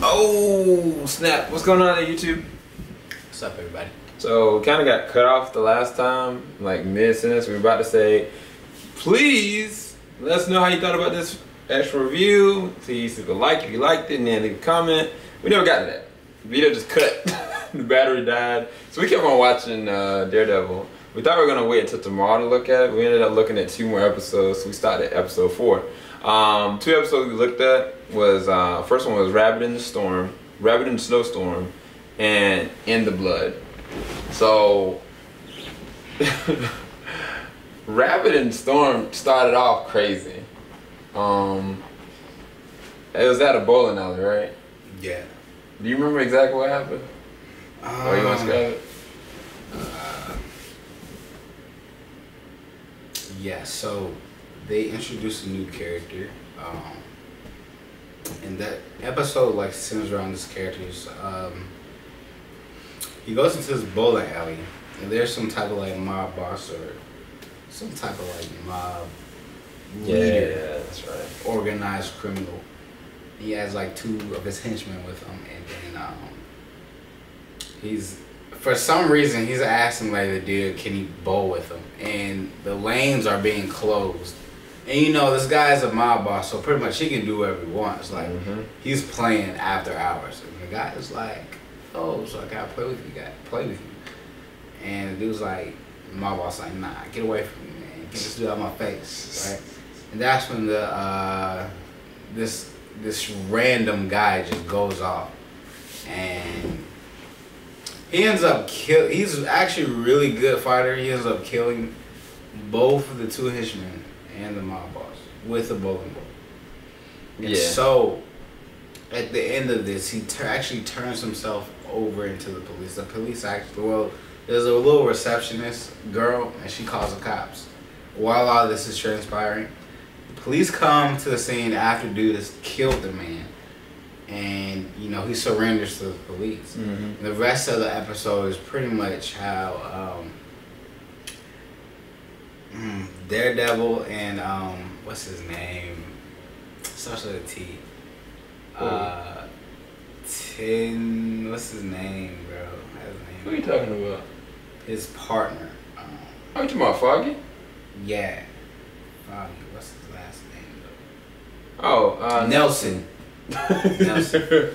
Oh, snap. What's going on there, YouTube? What's up, everybody? So, we kind of got cut off the last time, like mid-sentence. We were about to say, please let us know how you thought about this actual review. Please leave a like if you liked it, and then leave a comment. We never got to that. The video just cut. The battery died. So we kept on watching Daredevil. We thought we were going to wait until tomorrow to look at it. We ended up looking at 2 more episodes, so we started at episode 4. 2 episodes we looked at was, first one was Rabbit in the Snowstorm, and In the Blood. So, Rabbit in the Storm started off crazy. It was at a bowling alley, right? Yeah. Do you remember exactly what happened? Or you want to describe it? Yeah, so they introduced a new character. And that episode like centers around this character's he goes into this bowling alley and there's some type of like mob boss or some type of like mob leader. Yeah, that's right. Organized criminal. He has like 2 of his henchmen with him, and then he's, for some reason, he's asking like the dude, can he bowl with him? And the lanes are being closed. And you know, this guy's a mob boss, so pretty much he can do whatever he wants. Like, he's playing after hours. And the guy is like, oh, so I gotta play with you, And the dude's like, the mob boss like, nah, get away from me, man. Get this dude out of my face, right? And that's when the, this random guy just goes off. And he ends up he's actually a really good fighter. He ends up killing both of the 2 henchmen and the mob boss with a bowling ball. And so, at the end of this, he actually turns himself over into the police. The police actually, well, there's a little receptionist girl, and she calls the cops. While all this is transpiring, the police come to the scene after dude has killed the man. And, you know, he surrenders to the police. And the rest of the episode is pretty much how Daredevil and what's his name? Starts with a T. What's his name, bro? Who are you talking about? His partner. Are you talking about Foggy? Yeah. Foggy. What's his last name, though? Oh, Nelson. Nelson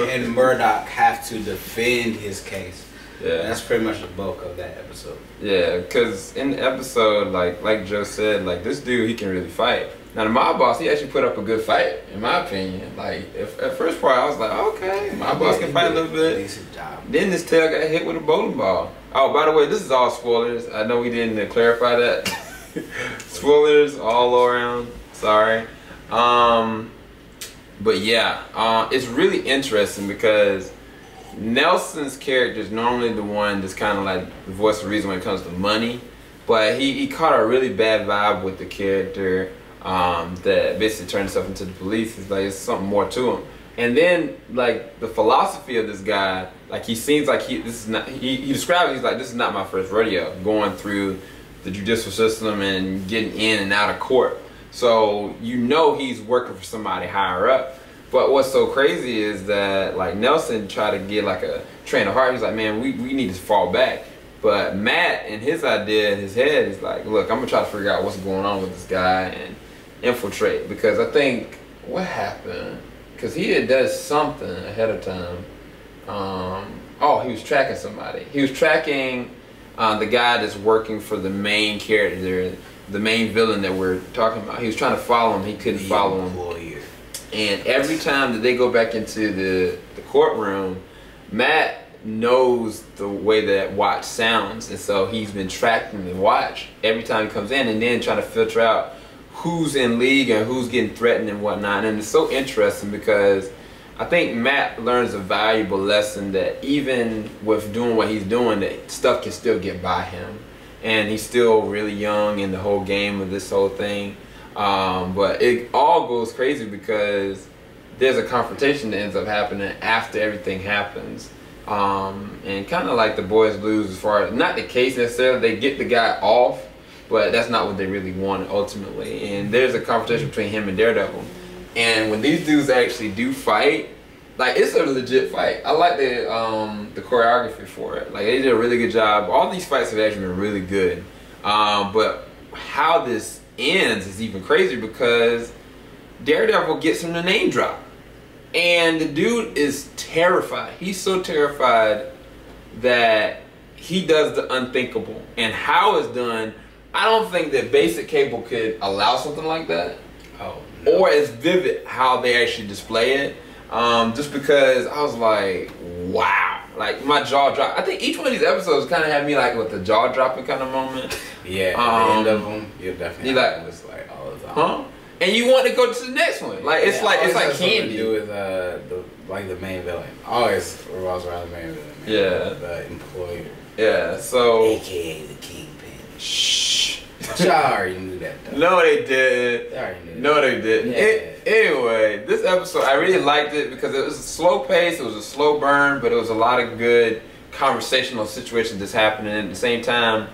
and Murdock have to defend his case. Yeah, that's pretty much the bulk of that episode. Yeah, because in the episode, like Joe said, like this dude, he can really fight. Now the mob boss, he actually put up a good fight, in my opinion. Like at first part, I was like, okay, mob boss can fight a little bit. Decent job. Then this tail got hit with a bowling ball. Oh, by the way, this is all spoilers. I know we didn't clarify that. Spoilers all around. Sorry. But yeah, it's really interesting because Nelson's character is normally the one that's kind of like the voice of reason when it comes to money, but he caught a really bad vibe with the character that basically turned himself into the police. It's like it's something more to him. And then like the philosophy of this guy, like he seems like he describes it, he's like, this is not my first rodeo going through the judicial system and getting in and out of court. So you know he's working for somebody higher up. But what's so crazy is that like Nelson tried to get like a train of heart. He's like, man, we need to fall back. But Matt and his idea in his head is like, look, I'm gonna try to figure out what's going on with this guy and infiltrate. Because I think what happened, because he had done something ahead of time. Oh, he was tracking somebody. He was tracking the guy that's working for the main character, the main villain that we're talking about. He was trying to follow him. He couldn't follow him. And every time that they go back into the courtroom, Matt knows the way that Watch sounds. And so he's been tracking the Watch every time he comes in and then trying to filter out who's in league and who's getting threatened and whatnot. And it's so interesting because I think Matt learns a valuable lesson that even with doing what he's doing, that stuff can still get by him. And he's still really young in the whole game of this whole thing. But it all goes crazy because there's a confrontation that ends up happening after everything happens. And kind of like the boys lose as far as, not the case necessarily, they get the guy off, but that's not what they really wanted ultimately. And there's a confrontation between him and Daredevil. And when these dudes actually do fight, like it's a legit fight. I like the choreography for it. Like they did a really good job. All these fights have actually been really good. But how this ends is even crazier because Daredevil gets him the name drop. And the dude is terrified. He's so terrified that he does the unthinkable. And how it's done, I don't think that basic cable could allow something like that. Oh, no. Or as vivid how they actually display it. Just because I was like, wow. Like my jaw dropped. I think each one of these episodes kind of had me like with the jaw dropping kind of moment. Yeah, at the end of them, you're definitely like, just like all the time. Huh? And you want to go to the next one. Like it's like candy. To do with the main villain. Always revolves around the main villain. Yeah. The employer. Yeah. So. AKA the Kingpin. Shh. Y'all already knew that though. No, they didn't. They already knew that. No, they didn't. Yeah. Anyway, this episode I really liked it because it was a slow pace. It was a slow burn, but it was a lot of good conversational situations that's happening at the same time.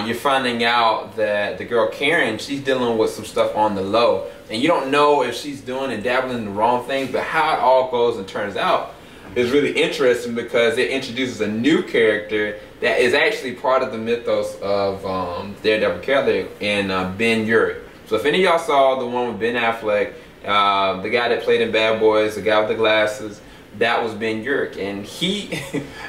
You're finding out that the girl Karen, she's dealing with some stuff on the low, and you don't know if she's doing and dabbling in the wrong things, but how it all goes and turns out is really interesting because it introduces a new character that is actually part of the mythos of Daredevil character in Ben Urich. So if any of y'all saw the one with Ben Affleck, the guy that played in Bad Boys, the guy with the glasses, that was Ben Urich, and he's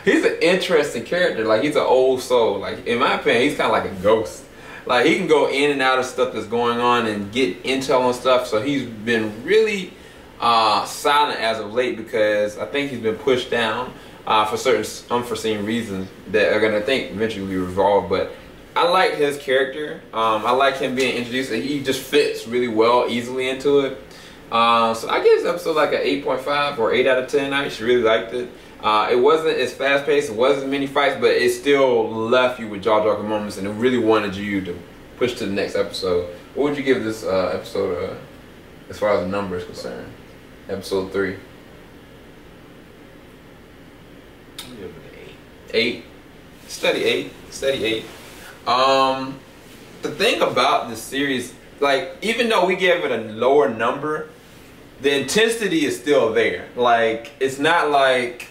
an interesting character. Like he's an old soul. Like in my opinion, he's kind of like a ghost. Like he can go in and out of stuff that's going on and get intel on stuff. So he's been really silent as of late because I think he's been pushed down for certain unforeseen reasons that are gonna eventually be resolved. But I like his character. I like him being introduced. He just fits really well, easily into it. So I give this episode like an 8.5 or 8 out of 10. I actually really liked it. It wasn't as fast paced, it wasn't as many fights, but it still left you with jaw dropping moments, and it really wanted you to push to the next episode. What would you give this episode as far as the number is concerned? Episode 3. I'll give it an 8. Steady 8. Steady 8. The thing about this series, like even though we gave it a lower number, the intensity is still there. Like it's not like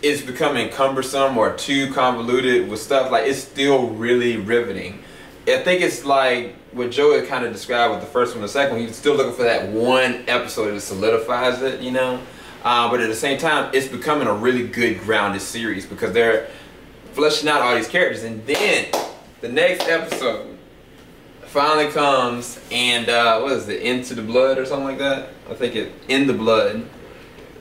it's becoming cumbersome or too convoluted with stuff. Like it's still really riveting. I think it's like what Joe had kind of described with the first one and the second one. He's still looking for that one episode that solidifies it, you know. But at the same time, it's becoming a really good grounded series because they're fleshing out all these characters. And then the next episode finally comes, and what is it, Into the Blood or something like that? I think it In the Blood.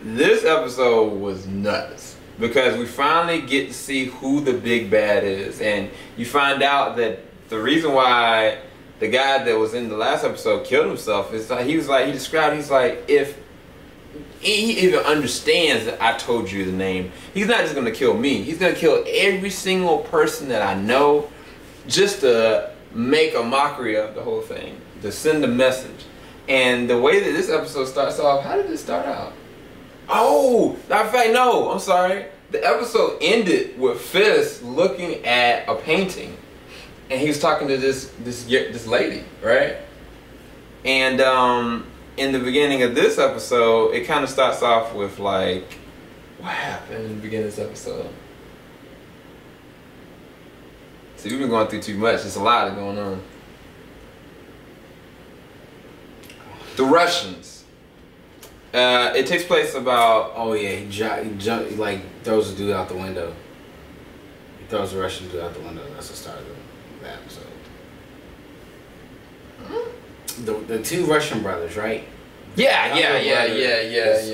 This episode was nuts because we finally get to see who the big bad is, and you find out that the reason why the guy that was in the last episode killed himself is like he described, he's like, if he even understands that I told you the name, he's not just gonna kill me, he's gonna kill every single person that I know just to make a mockery of the whole thing, to send a message. And the way that this episode starts off, how did this start out? Oh, in fact, no, I'm sorry. The episode ended with Fisk looking at a painting, and he was talking to this lady, right? And in the beginning of this episode, it kind of starts off with like, what happened in the beginning of this episode? See, we've been going through too much. There's a lot going on. The Russians. It takes place about... Oh yeah, he like throws a dude out the window. He throws a Russian dude out the window. That's the start of the episode. The two Russian brothers, right? Yeah.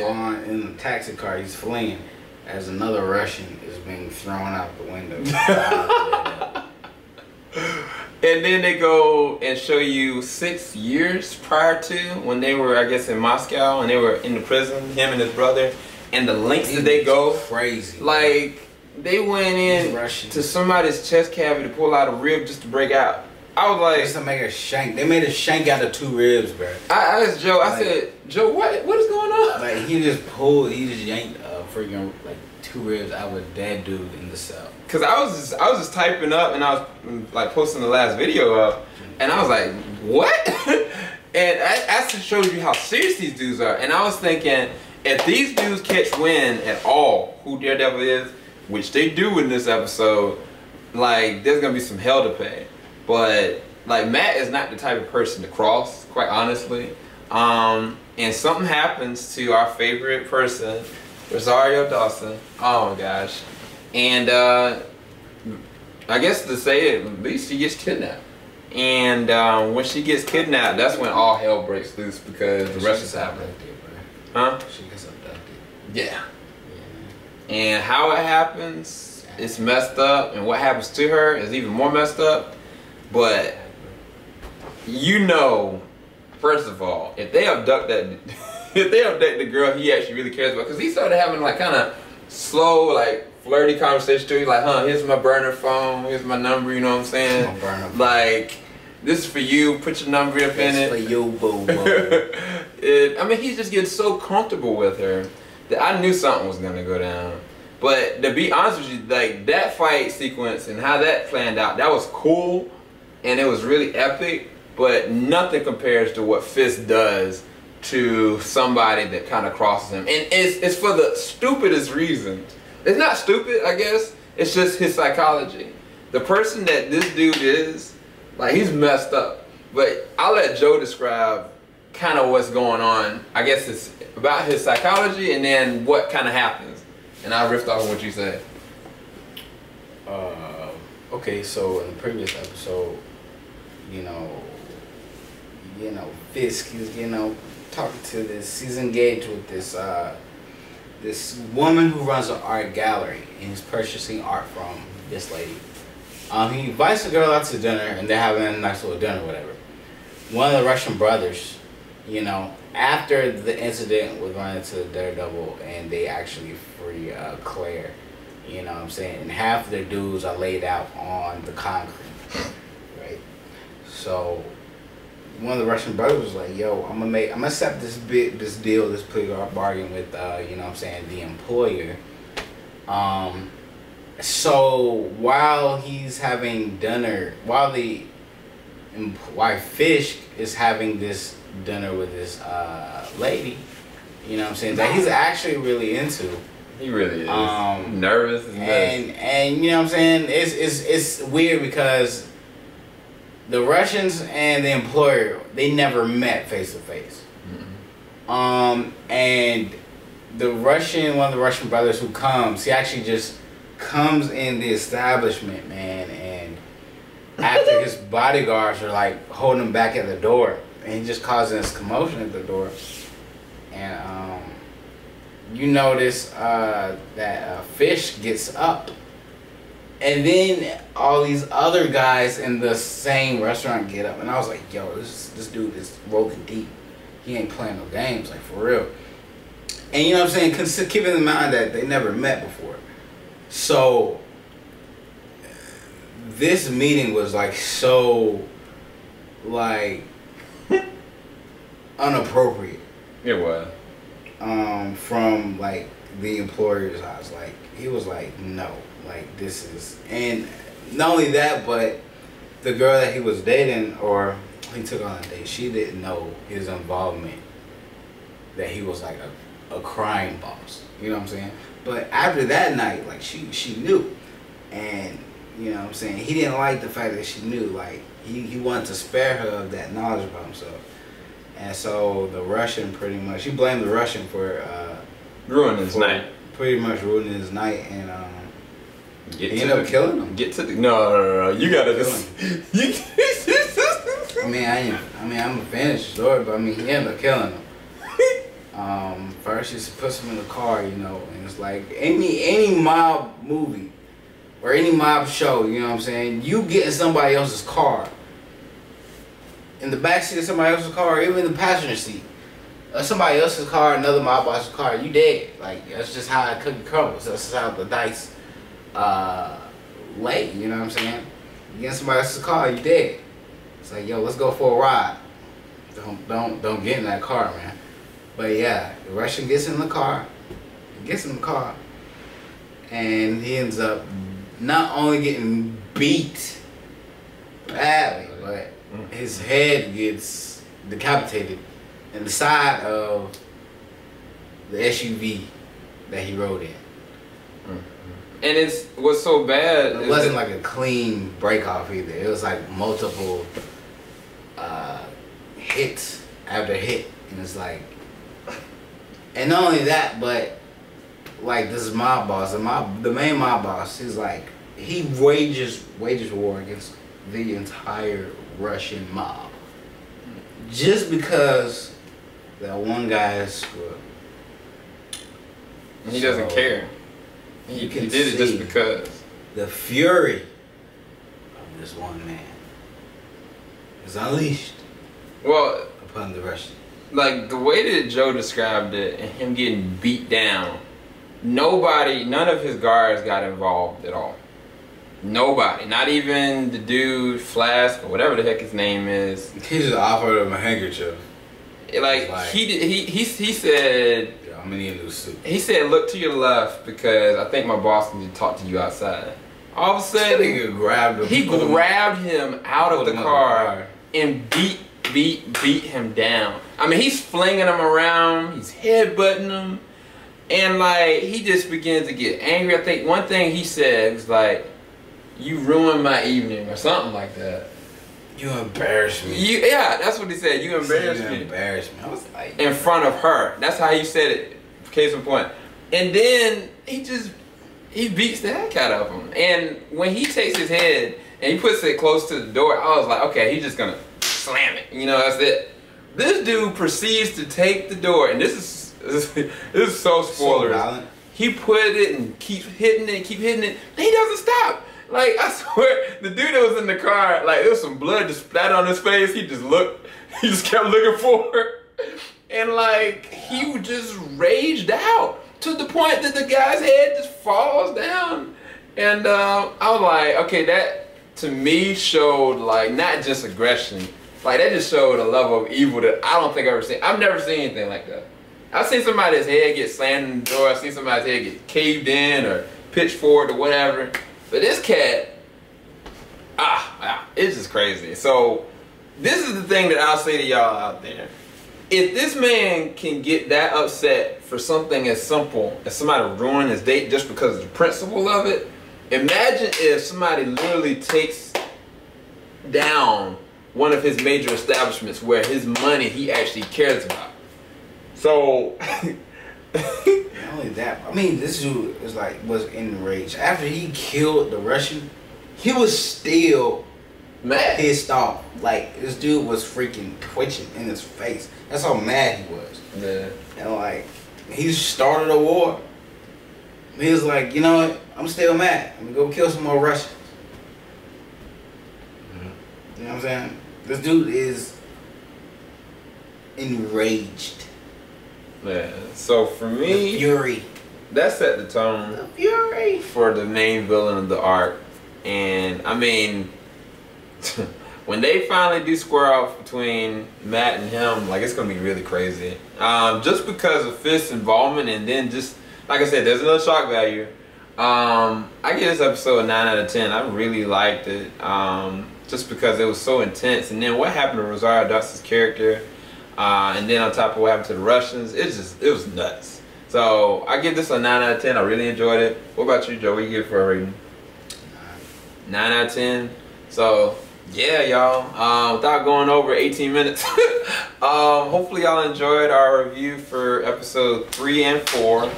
On in the taxi car, he's fleeing as another Russian is being thrown out the window. And then they go and show you 6 years prior to when they were, I guess, in Moscow, and they were in the prison, him and his brother, and the lengths that they go. Crazy. Like, they went in to somebody's chest cavity to pull out a rib just to break out. I was like... Just to make a shank. They made a shank out of 2 ribs, bro. I asked Joe, I said, Joe, what is going on? Like, he just yanked a freaking, like, 2 ribs out of a dead dude in the cell. Cause I was just typing up, and I was like posting the last video up, and I was like, what? And I actually showed you how serious these dudes are, and I was thinking, if these dudes catch wind at all who Daredevil is, which they do in this episode, like there's gonna be some hell to pay. But like Matt is not the type of person to cross, quite honestly. And something happens to our favorite person, Rosario Dawson. Oh my gosh. And I guess to say it, at least she gets kidnapped. And when she gets kidnapped, that's when all hell breaks loose because the rest is happening. Huh? She gets abducted. Yeah. And how it happens, it's messed up. And what happens to her is even more messed up. But you know, first of all, if they abduct the girl he actually really cares about, because he started having like kind of slow, like flirty conversation to you, like, huh, here's my burner phone, here's my number, you know what I'm saying? Like, this is for you, put your number up in it. It's for you, boo boo. I mean, he's just getting so comfortable with her that I knew something was gonna go down. But to be honest with you, like that fight sequence and how that planned out, that was cool and it was really epic, but nothing compares to what Fisk does to somebody that kind of crosses him. And it's for the stupidest reasons. It's not stupid, I guess. It's just his psychology. The person that this dude is, like, he's messed up. But I'll let Joe describe kind of what's going on. I guess it's about his psychology and then what kind of happens. And I'll riff off what you said. Okay, so in the previous episode, you know, Fisk is, talking to this, he's engaged with this, this woman who runs an art gallery, and he's purchasing art from this lady. He invites the girl out to dinner, and they're having a nice little dinner, whatever. One of the Russian brothers, after the incident with running into Daredevil, and they actually free Claire, you know what I'm saying? And half of their dudes are laid out on the concrete, right? So one of the Russian brothers was like, "Yo, I'm gonna accept this deal, this plea bargain with, you know what I'm saying, the employer." So while he's having dinner, while Fisk is having this dinner with this lady, you know what I'm saying, that he's actually really into. He really is. Nervous and you know what I'm saying, it's weird because the Russians and the employer, they never met face to face. And one of the Russian brothers who comes, he actually just comes in the establishment, man, and after his bodyguards are like holding him back at the door, and he just causing this commotion at the door. And you notice that Fisk gets up, and then all these other guys in the same restaurant get up, and I was like, yo, this dude is rolling deep. He ain't playing no games, like, for real. And you know what I'm saying, keeping in mind that they never met before. So this meeting was like so like unappropriate. It was. From like the employer's eyes. Like, he was like, no, like, this is, and not only that, but the girl that he was dating, or he took on a date, she didn't know his involvement, that he was like a crime boss. You know what I'm saying? But after that night, like, she knew. And, you know what I'm saying, he didn't like the fact that she knew. Like, he wanted to spare her of that knowledge about himself. And so the Russian pretty much, he blamed the Russian for ruining his night. Pretty much ruining his night, and he ended up killing him. No, you gotta just. I'm gonna finish the story, but he ended up killing him. First, he puts him in the car, and it's like any mob movie or any mob show, you know what I'm saying? You get in somebody else's car, in the backseat of somebody else's car, or even in the passenger seat of somebody else's car, another mob boss's car, you dead. Like, that's just how a cookie crumbles. That's just how the dice lay. You know what I'm saying? You get in somebody else's car, you dead. It's like, yo, let's go for a ride. Don't get in that car, man. But yeah, the Russian gets in the car. And he ends up not only getting beat badly, but his head gets decapitated, and the side of the SUV that he rode in. And what's so bad. It wasn't like a clean break off either. It was like multiple hits after hit, and it's like, and not only that, but like this mob boss, the main mob boss, he's like he wages war against the entire Russian mob just because that one guy is screwed. And he doesn't care. He did it just because. The fury of this one man is unleashed. Well, upon the Russian. Like the way that Joe described it and him getting beat down, none of his guards got involved at all. Nobody, not even the dude Flask or whatever the heck his name is. He just offered him a handkerchief. He said, yeah, I'm gonna need a new suit. He said, look to your left because I think my boss needs to talk to you outside. All of a sudden, he grabbed him out of the car and beat him down. I mean, he's flinging him around, he's headbutting him, and like he just begins to get angry. I think one thing he said was like, "You ruined my evening" or something like that. You embarrassed me. Yeah, that's what he said. You embarrassed me. You embarrassed me. I was like, in front of her. That's how he said it. Case in point. And then he beats the heck out of him. And when he takes his head and he puts it close to the door, I was like, okay, he's just gonna slam it. You know, that's it. This dude proceeds to take the door, and this is so spoilers. So he put it and keeps hitting it, and he doesn't stop. Like, I swear, the dude that was in the car, like, there was some blood just splattered on his face. He just kept looking for her. And, like, he just raged out to the point that the guy's head just falls down. And I was like, okay, that, to me, showed, like, not just aggression. Like, that just showed a level of evil that I don't think I've ever seen. I've never seen anything like that. I've seen somebody's head get slammed in the door. I've seen somebody's head get caved in or pitchforked or whatever. But this cat, it's just crazy. So this is the thing that I'll say to y'all out there. If this man can get that upset for something as simple as somebody ruining his date just because of the principle of it, imagine if somebody literally takes down one of his major establishments where his money he actually cares about. So not only that, I mean, this dude was enraged. After he killed the Russian, he was still mad, pissed off. Like, this dude was freaking twitching in his face. That's how mad he was. Yeah. And like, he started a war. He was like, you know what? I'm still mad. I'm gonna go kill some more Russians. You know what I'm saying? This dude is enraged. Yeah. So for me, the fury. That set the tone. The fury for the main villain of the arc. And I mean, when they finally do square off between Matt and him, like, it's gonna be really crazy. Just because of Fisk's involvement, and then just like I said, there's another shock value. I give this episode a 9 out of 10. I really liked it. Just because it was so intense, and then what happened to Rosario Dawson's character, and then on top of what happened to the Russians, it was nuts. So I give this a 9 out of 10. I really enjoyed it. What about you, Joe? What you give it for a rating? 9 out of 10. So yeah, y'all. Without going over 18 minutes, hopefully y'all enjoyed our review for episode 3 and 4.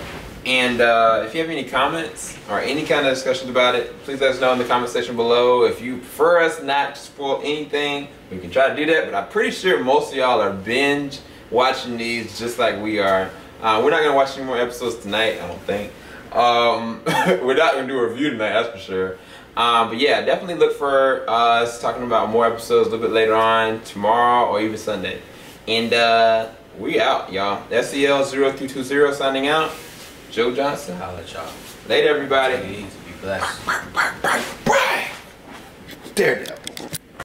And if you have any comments or any kind of discussions about it, please let us know in the comment section below. If you prefer us not to spoil anything, we can try to do that. But I'm pretty sure most of y'all are binge watching these just like we are. We're not going to watch any more episodes tonight, I don't think. We're not going to do a review tonight, that's for sure. But yeah, definitely look for us talking about more episodes a little bit later on, tomorrow or even Sunday. And we out, y'all. SEL0320 signing out. Joe Johnson. Holla, y'all. Later, everybody. Be blessed. Daredevil.